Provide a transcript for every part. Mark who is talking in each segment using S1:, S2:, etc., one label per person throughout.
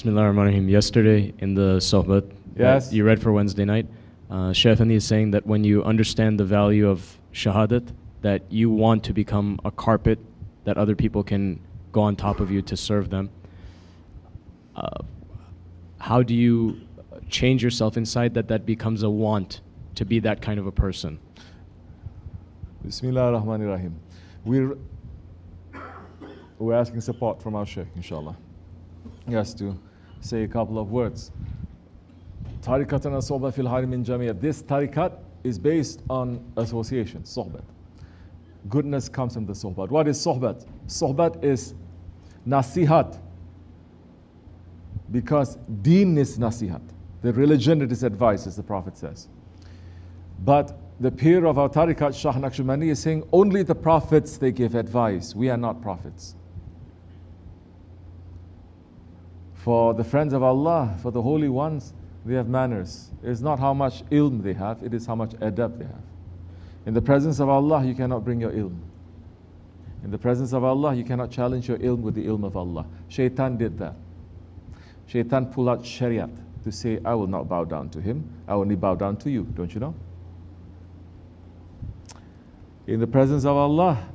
S1: Bismillahirrahmanirrahim. Yesterday in the sohbat
S2: Yes.
S1: you read for Wednesday night, Shaykh Efendi is saying that when you understand the value of shahadat, that you want to become a carpet that other people can go on top of you to serve them. How do you change yourself inside that becomes a want to be that kind of a person?
S2: Bismillah ar-Rahman ar-Rahim. We're asking support from our Shaykh, inshallah. He has to say a couple of words. Tarikatan as-sohbah fil hari min jamia. This tarikat is based on association, sohbat. Goodness comes from the sohbat. What is sohbat? Sohbat is nasihat. Because deen is nasihat. The religion, it is advice, as the Prophet says. But the peer of our tarikat, Shah Naksibendi, is saying only the prophets, they give advice. We are not prophets. For the friends of Allah, for the holy ones, they have manners. It is not how much ilm they have, it is how much adab they have. In the presence of Allah, you cannot bring your ilm. In the presence of Allah, you cannot challenge your ilm with the ilm of Allah. Shaitan did that. Shaitan pulled out shariat to say, I will not bow down to him, I will only bow down to you. Don't you know? In the presence of Allah,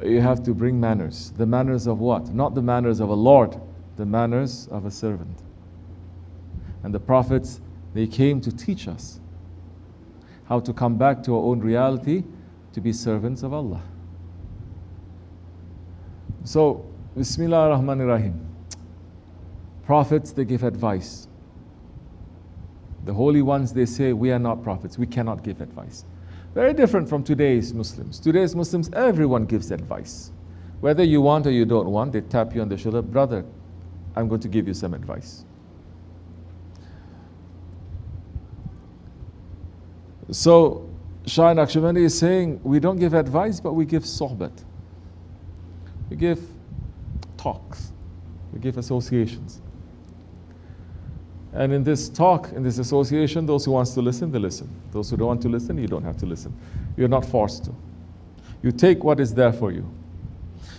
S2: you have to bring manners. The manners of what? Not the manners of a Lord, the manners of a servant. And the prophets, they came to teach us how to come back to our own reality, to be servants of Allah. So, Bismillah ar-Rahman ar-Rahim. Prophets, they give advice. The holy ones, they say, we are not prophets, we cannot give advice. Very different from today's Muslims. Today's Muslims, everyone gives advice. Whether you want or you don't want, they tap you on the shoulder, brother, I'm going to give you some advice. So, Shah Nakshibendi is saying, we don't give advice, but we give sohbat. We give talks. We give associations. And in this talk, in this association, those who want to listen, they listen. Those who don't want to listen, you don't have to listen. You're not forced to. You take what is there for you.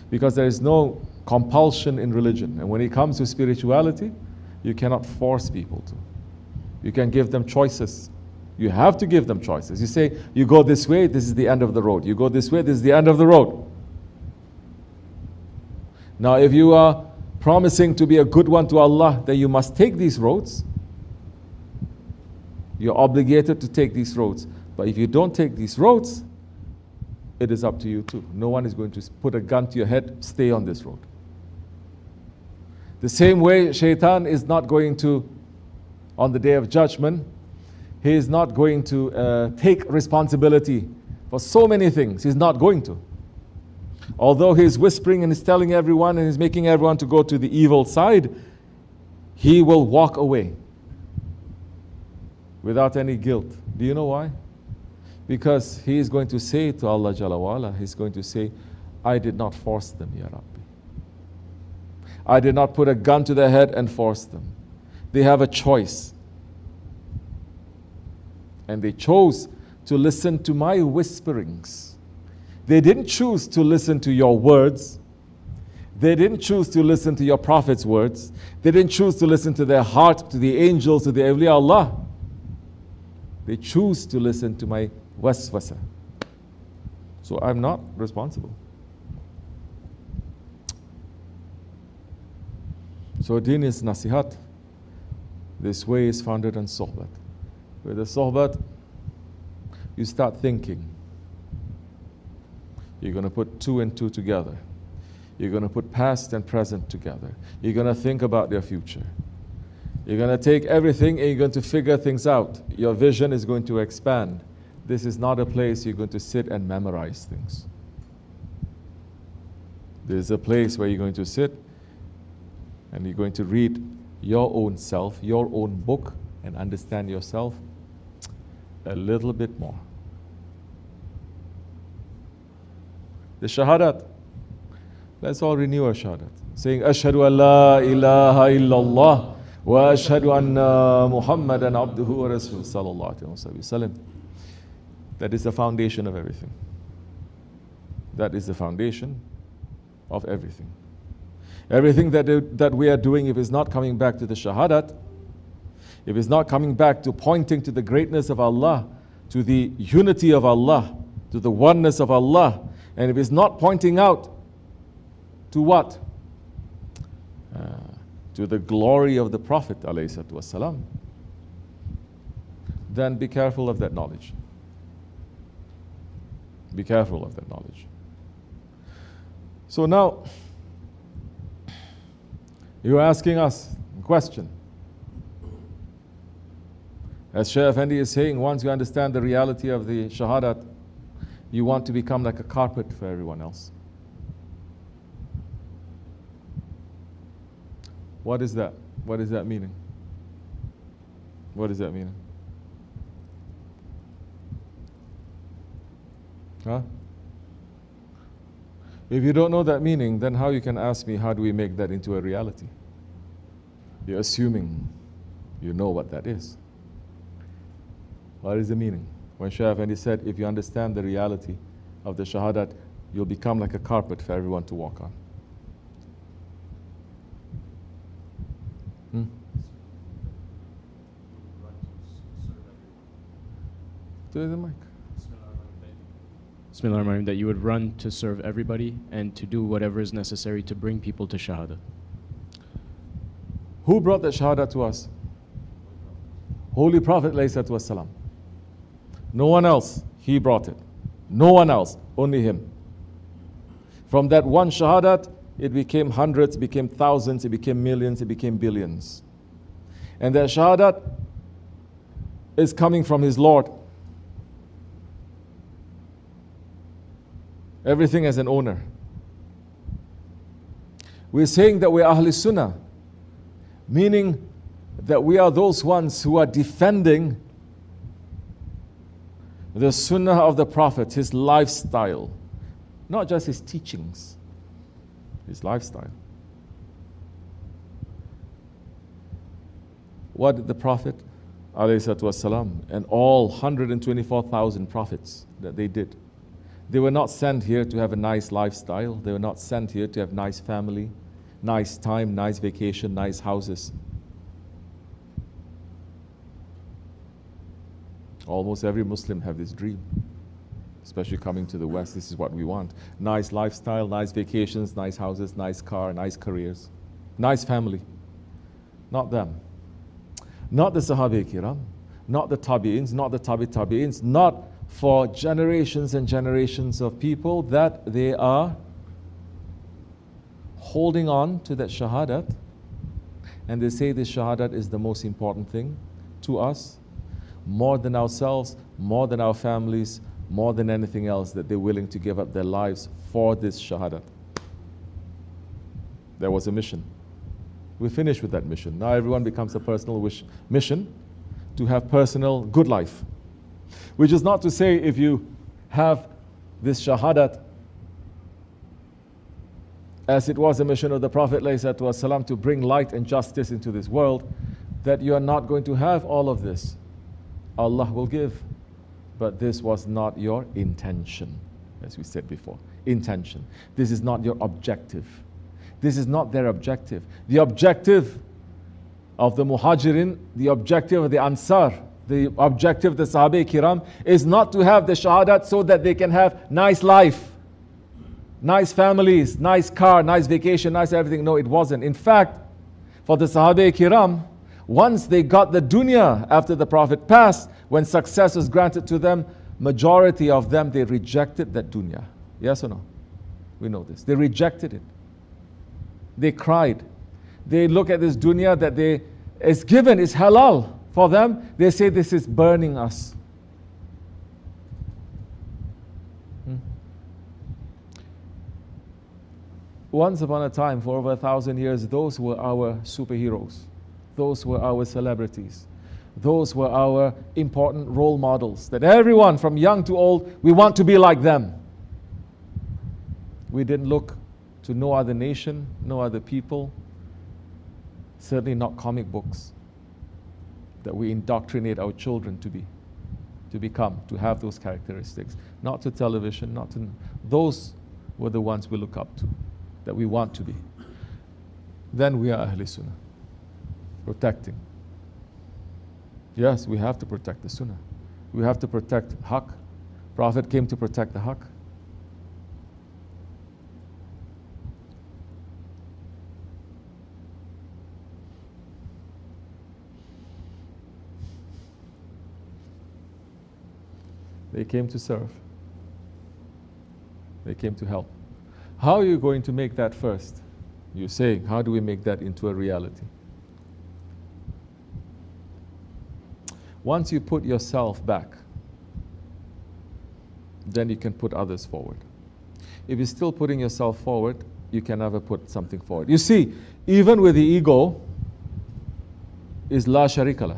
S2: Because there is no compulsion in religion. And when it comes to spirituality, you cannot force people to. You can give them choices. You have to give them choices. You say, you go this way, this is the end of the road. You go this way, this is the end of the road. Now, if you are promising to be a good one to Allah, then you must take these roads. You're obligated to take these roads. But if you don't take these roads, it is up to you too. No one is going to put a gun to your head, stay on this road. The same way, Shaitan is not going to, on the day of judgment, he is not going to take responsibility for so many things. He's not going to. Although he's whispering and he's telling everyone and he's making everyone to go to the evil side, he will walk away without any guilt. Do you know why? Because he is going to say to Allah Jalla wa'ala, he's going to say, I did not force them, Ya Rabbi. I did not put a gun to their head and force them. They have a choice. And they chose to listen to my whisperings. They didn't choose to listen to your words. They didn't choose to listen to your prophet's words. They didn't choose to listen to their heart, to the angels, to the awliya Allah. They choose to listen to my waswasa. So I'm not responsible. So deen is nasihat. This way is founded on sohbat. With the sohbat, you start thinking. You're going to put two and two together. You're going to put past and present together. You're going to think about their future. You're going to take everything and you're going to figure things out. Your vision is going to expand. This is not a place you're going to sit and memorize things. This is a place where you're going to sit and you're going to read your own self, your own book, and understand yourself a little bit more. The shahadat. Let's all renew our shahadat. Saying, Ashhadu an la ilaha illallah wa ashhadu anna Muhammadan abduhu wa rasul sallallahu alayhi wa sallam. That is the foundation of everything. That is the foundation of everything. Everything that we are doing, if it's not coming back to the Shahadat, if it's not coming back to pointing to the greatness of Allah, to the unity of Allah, to the oneness of Allah, and if it's not pointing out to what? To the glory of the Prophet ﷺ, then be careful of that knowledge. Be careful of that knowledge. So now, you're asking us a question. As Shaykh Efendi is saying, once you understand the reality of the Shahadat, you want to become like a carpet for everyone else. What is that? What is that meaning? What is that meaning? Huh? If you don't know that meaning, then how you can ask me, how do we make that into a reality? You're assuming you know what that is. What is the meaning? When Shaykh Effendi said, if you understand the reality of the Shahadat, you'll become like a carpet for everyone to walk on. To the mic.
S1: Bismillahirrahmanirrahim, that you would run to serve everybody and to do whatever is necessary to bring people to Shahada.
S2: Who brought that Shahada to us? Holy Prophet ﷺ. No one else. He brought it. No one else. Only him. From that one Shahadat, it became hundreds, it became thousands, it became millions, it became billions. And that Shahadat is coming from his Lord. Everything as an owner. We're saying that we're Ahl Sunnah, meaning that we are those ones who are defending the Sunnah of the Prophet, his lifestyle, not just his teachings, his lifestyle. What did the Prophet ﷺ and all 124,000 prophets that they did? They were not sent here to have a nice lifestyle. They were not sent here to have nice family, nice time, nice vacation, nice houses. Almost every Muslim have this dream, especially coming to the West. This is what we want. Nice lifestyle, nice vacations, nice houses, nice car, nice careers, nice family. Not them. Not the Sahabi-Kiram, not the Tabi'ins, not the Tabi'ins, not for generations and generations of people that they are holding on to that Shahadat, and they say this Shahadat is the most important thing to us, more than ourselves, more than our families, more than anything else, that they're willing to give up their lives for this Shahadat. There was a mission. We finished with that mission. Now everyone becomes a personal mission to have personal good life. Which is not to say if you have this Shahadat, as it was a mission of the Prophet ﷺ to bring light and justice into this world, that you are not going to have all of this. Allah will give. But this was not your intention, as we said before. Intention. This is not your objective. This is not their objective. The objective of the Muhajirin, the objective of the Ansar, the objective of the Sahabi-Kiram is not to have the Shahadat so that they can have nice life, nice families, nice car, nice vacation, nice everything. No, it wasn't. In fact, for the Sahabi-Kiram, once they got the dunya after the Prophet passed, when success was granted to them, majority of them, they rejected that dunya. Yes or no? We know this. They rejected it. They cried. They look at this dunya that is given, is halal for them. They say this is burning us. Once upon a time, for over 1,000 years, those were our superheroes. Those were our celebrities. Those were our important role models. That everyone, from young to old, we want to be like them. We didn't look to no other nation, no other people. Certainly not comic books that we indoctrinate our children to become, to have those characteristics. Not to television, not to... Those were the ones we look up to, that we want to be. then we are Ahl Sunnah. Protecting. Yes, we have to protect the Sunnah. We have to protect Haqq. Prophet came to protect the Haqq. They came to serve. They came to help. How are you going to make that first? You're saying, how do we make that into a reality? Once you put yourself back, then you can put others forward. If you're still putting yourself forward, you can never put something forward. You see, even with the ego, is la sharika lah.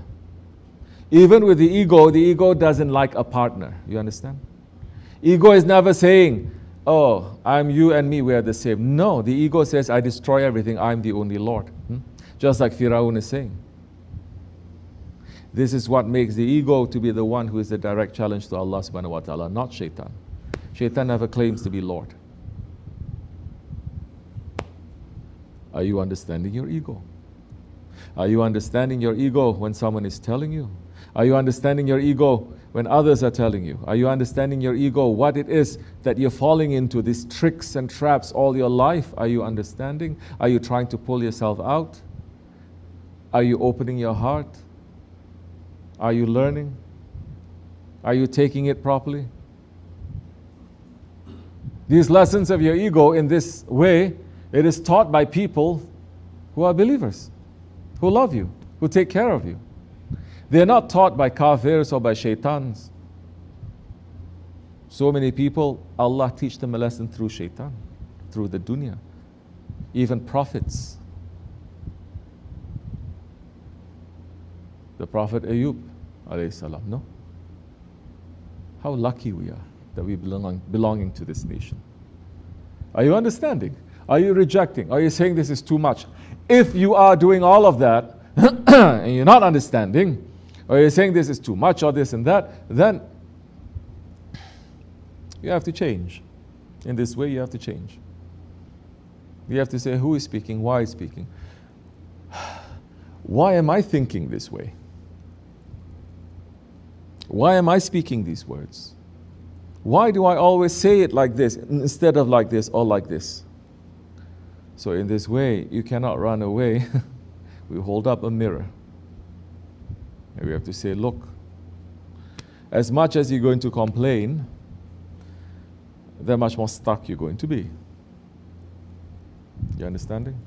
S2: Even with the ego doesn't like a partner. You understand? Ego is never saying, oh, I'm you and me, we are the same. No, the ego says, I destroy everything, I'm the only Lord. Just like Firaun is saying. This is what makes the ego to be the one who is the direct challenge to Allah subhanahu wa ta'ala, not shaitan. Shaitan never claims to be Lord. Are you understanding your ego? Are you understanding your ego when someone is telling you? Are you understanding your ego when others are telling you? Are you understanding your ego, what it is that you're falling into, these tricks and traps all your life? Are you understanding? Are you trying to pull yourself out? Are you opening your heart? Are you learning? Are you taking it properly? These lessons of your ego in this way, it is taught by people who are believers, who love you, who take care of you. They are not taught by kafirs or by shaitans. So many people, Allah teach them a lesson through shaitan, through the dunya. Even prophets. The Prophet Ayub, alayhi salam, no? How lucky we are that we belonging to this nation. Are you understanding? Are you rejecting? Are you saying this is too much? If you are doing all of that, and you're not understanding, or you're saying this is too much or this and that, then you have to change. In this way, you have to change. You have to say who is speaking, why is speaking. Why am I thinking this way? Why am I speaking these words? Why do I always say it like this instead of like this or like this? So in this way, you cannot run away. We hold up a mirror. And we have to say, look, as much as you're going to complain, the much more stuck you're going to be. You understanding?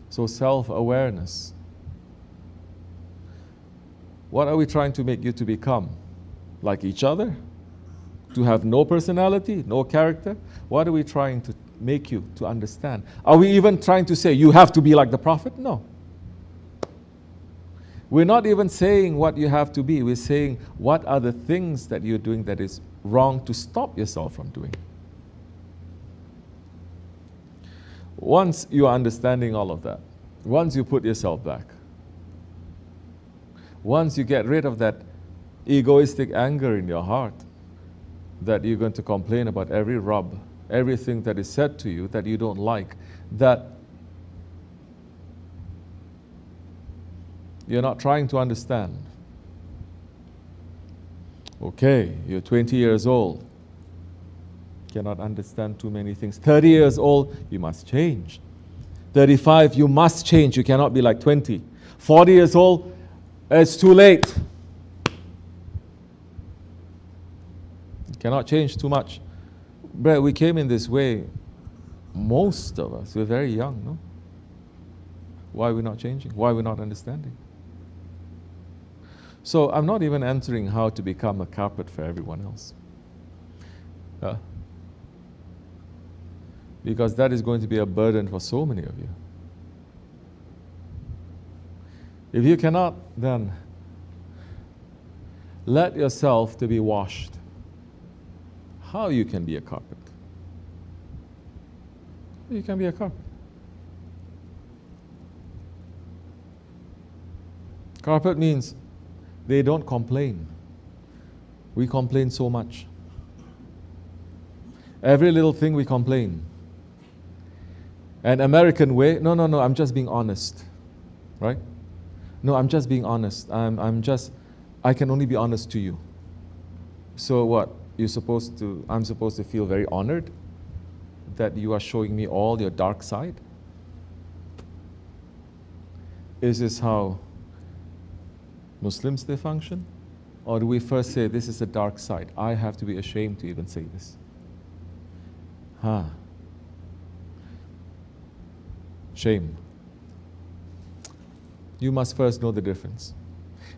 S2: So self-awareness. What are we trying to make you to become? Like each other? To have no personality, no character? What are we trying to make you to understand? Are we even trying to say you have to be like the Prophet? No. We're not even saying what you have to be. We're saying what are the things that you're doing that is wrong to stop yourself from doing. Once you are understanding all of that, once you put yourself back, once you get rid of that egoistic anger in your heart, that you're going to complain about every rub, everything that is said to you that you don't like, that you're not trying to understand. Okay, you're 20 years old. Cannot understand too many things. 30 years old, you must change. 35, you must change. You cannot be like 20. 40 years old, it's too late. You cannot change too much. But we came in this way, most of us, we're very young, no? Why are we not changing? Why are we not understanding? So I'm not even answering how to become a carpet for everyone else. Because that is going to be a burden for so many of you. If you cannot, then let yourself to be washed. How you can be a carpet? You can be a carpet. Carpet means they don't complain. We complain so much. Every little thing we complain. An American way, no, I'm just being honest. Right? No, I'm just being honest. I can only be honest to you. So what? I'm supposed to feel very honored that you are showing me all your dark side? Is this how Muslims they function? Or do we first say, this is the dark side? I have to be ashamed to even say this. Shame. You must first know the difference.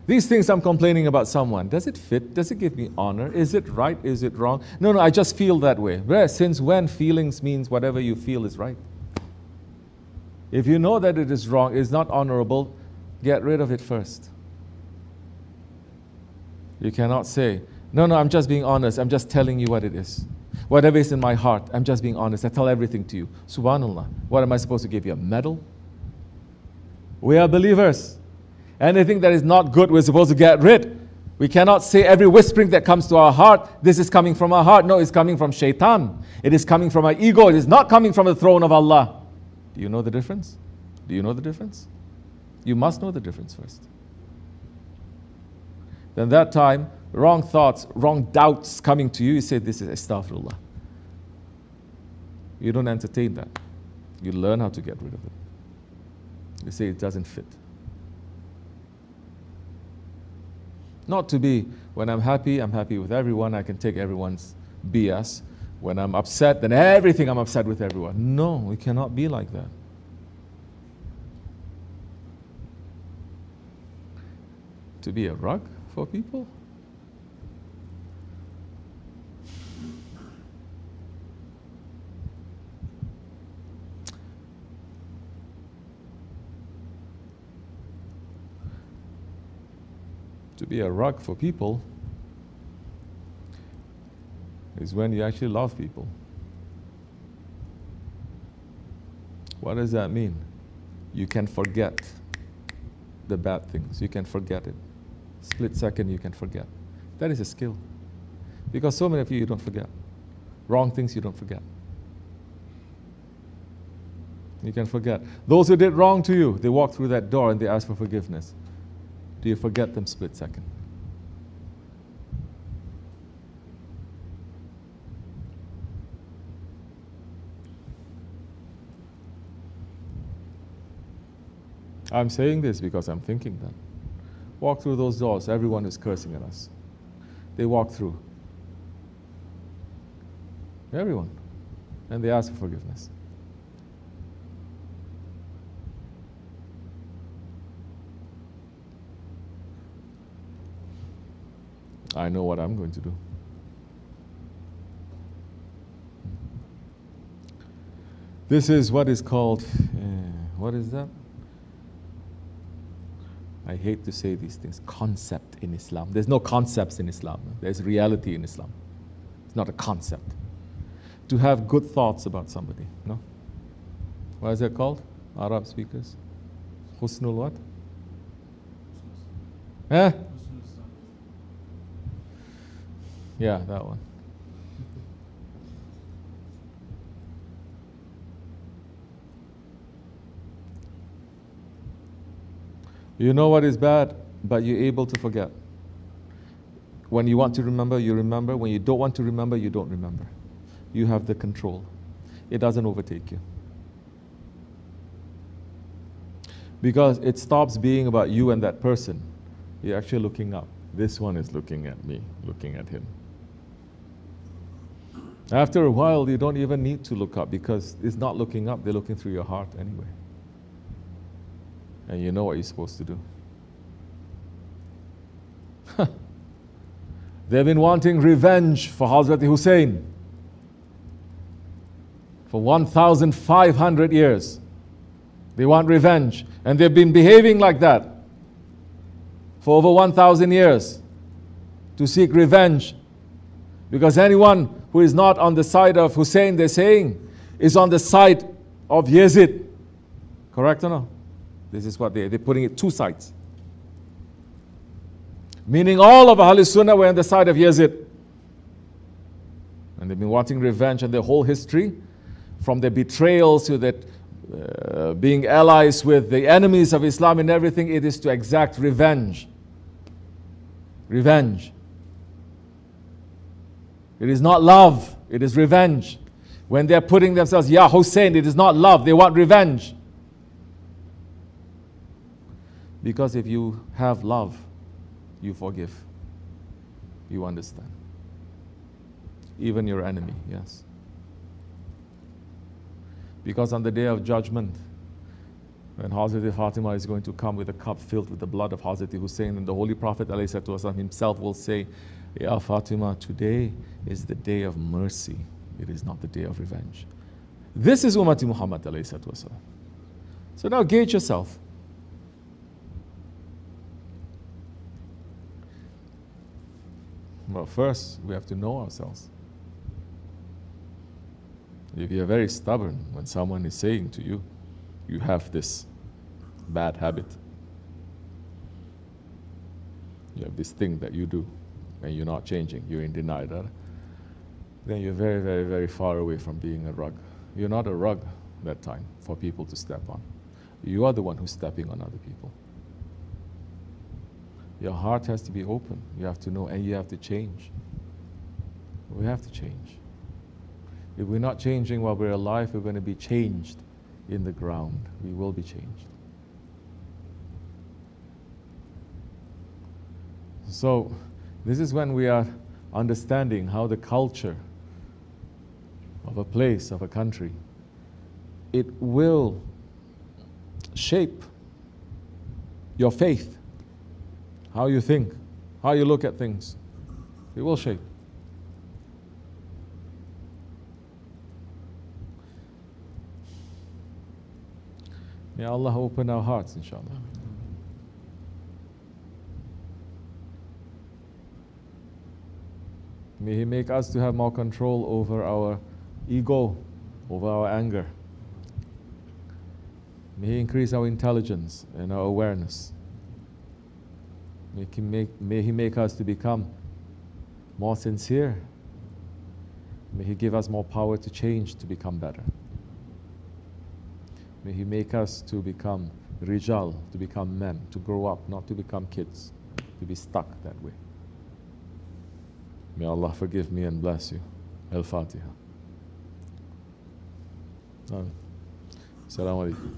S2: These things I'm complaining about someone, does it fit? Does it give me honor? Is it right? Is it wrong? No, I just feel that way. Since when feelings means whatever you feel is right? If you know that it is wrong, it's not honorable, get rid of it first. You cannot say, no, I'm just being honest. I'm just telling you what it is. Whatever is in my heart, I'm just being honest. I tell everything to you. Subhanallah. What am I supposed to give you? A medal? We are believers. Anything that is not good, we're supposed to get rid. We cannot say every whispering that comes to our heart, this is coming from our heart. No, it's coming from shaitan. It is coming from our ego. It is not coming from the throne of Allah. Do you know the difference? Do you know the difference? You must know the difference first. Then that time, wrong thoughts, wrong doubts coming to you, you say, this is astaghfirullah. You don't entertain that. You learn how to get rid of it. You say it doesn't fit. Not to be, when I'm happy with everyone, I can take everyone's BS. When I'm upset, then everything I'm upset with everyone. No, we cannot be like that. To be a rug for people? To be a rug for people is when you actually love people. What does that mean? You can forget the bad things. You can forget it. Split second, you can forget. That is a skill. Because so many of you don't forget. Wrong things you don't forget. You can forget. Those who did wrong to you, they walk through that door and they ask for forgiveness. Do you forget them split second? I'm saying this because I'm thinking that. Walk through those doors, everyone is cursing at us. They walk through. Everyone. And they ask for forgiveness. I know what I'm going to do. This is what is called, what is that? I hate to say these things, concept in Islam. There's no concepts in Islam. There's reality in Islam. It's not a concept. To have good thoughts about somebody, no? What is that called? Arab speakers? Husnul what? Eh? Yeah, that one. You know what is bad, but you're able to forget. When you want to remember, you remember. When you don't want to remember, you don't remember. You have the control. It doesn't overtake you. Because it stops being about you and that person. You're actually looking up. This one is looking at me, looking at him. After a while, you don't even need to look up because it's not looking up, they're looking through your heart anyway. And you know what you're supposed to do. They've been wanting revenge for Hazrat Hussein for 1,500 years. They want revenge. And they've been behaving like that for over 1,000 years to seek revenge. Because anyone who is not on the side of Hussein, they're saying, is on the side of Yazid. Correct or no? This is what they're putting it two sides. Meaning all of Ahl Sunnah were on the side of Yazid. And they've been wanting revenge, and their whole history, from their betrayals to that being allies with the enemies of Islam and everything, it is to exact revenge. Revenge. It is not love, it is revenge. When they're putting themselves, Ya Hussein, it is not love, they want revenge. Because if you have love, you forgive. You understand. Even your enemy, yes. Because on the day of judgment, when Hazrat Fatima is going to come with a cup filled with the blood of Hazrat Hussein, and the Holy Prophet ﷺ himself will say, Ya Fatima, today is the day of mercy. It is not the day of revenge. This is Ummati Muhammad ﷺ. So now gauge yourself. Well, first, we have to know ourselves. If you're very stubborn when someone is saying to you, you have this bad habit, you have this thing that you do, and you're not changing, you're in denial, then you're very, very, very far away from being a rug. You're not a rug that time for people to step on. You are the one who's stepping on other people. Your heart has to be open. You have to know, and you have to change. We have to change. If we're not changing while we're alive, we're going to be changed in the ground. We will be changed. So, this is when we are understanding how the culture of a place, of a country, it will shape your faith, how you think, how you look at things. It will shape. May Allah open our hearts, inshallah. May He make us to have more control over our ego, over our anger. May He increase our intelligence and our awareness. May He make us to become more sincere. May He give us more power to change, to become better. May He make us to become rijal, to become men, to grow up, not to become kids, to be stuck that way. May Allah forgive me and bless you. Al-Fatiha. Assalamu alaikum.